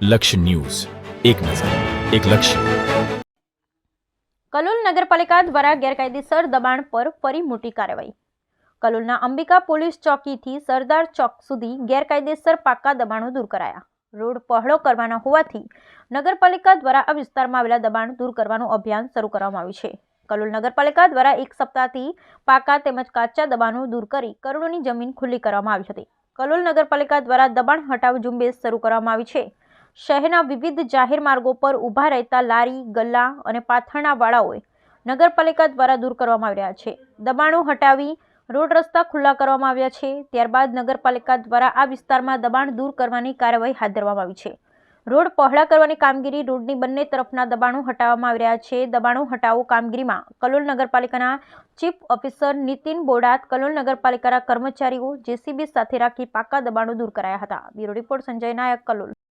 લક્ષ્ય ન્યૂઝ, એક નજર, એક લક્ષ્ય. કલોલ નગરપાલિકા દ્વારા ગેરકાયદેસર દબાણ પર ફરી મોટી કાર્યવાહી. કલોલના અંબિકા પોલીસ ચોકીથી સરદાર ચોક સુધી ગેરકાયદેસર પાકા દબાણો દૂર કરાયા. રોડ પહોળો કરવાના હોવાથી નગરપાલિકા દ્વારા આ વિસ્તારમાં આવેલા દબાણ દૂર કરવાનું અભિયાન શરૂ કરવામાં આવ્યું છે. કલોલ નગરપાલિકા દ્વારા એક સપ્તાહથી પાકા તેમજ કાચા દબાણો દૂર કરી કરોડોની જમીન ખુલ્લી કરવામાં આવી હતી. કલોલ નગરપાલિકા દ્વારા દબાણ હટાવ ઝુંબેશ શરૂ કરવામાં આવી છે. શહેરના વિવિધ જાહેર માર્ગો પર ઊભા રહેતા લારી, ગલ્લા અને પાથરણા વાળાઓએ નગરપાલિકા દ્વારા દૂર કરવામાં આવી રહ્યા છે. દબાણો હટાવી રોડ રસ્તા ખુલ્લા કરવામાં આવ્યા છે. ત્યારબાદ નગરપાલિકા દ્વારા આ વિસ્તારમાં દબાણ દૂર કરવાની કાર્યવાહી હાથ ધરવામાં આવી છે. રોડ પહોળા કરવાની કામગીરી, રોડની બંને તરફના દબાણો હટાવવામાં આવી રહ્યા છે. દબાણો હટાવો કામગીરીમાં કલોલ નગરપાલિકાના ચીફ ઓફિસર નીતિન બોડાત, કલોલ નગરપાલિકાના કર્મચારીઓ જેસીબી સાથે રાખી પાકા દબાણો દૂર કરાયા હતા. બ્યુરો રિપોર્ટ સંજય નાયક, કલોલ.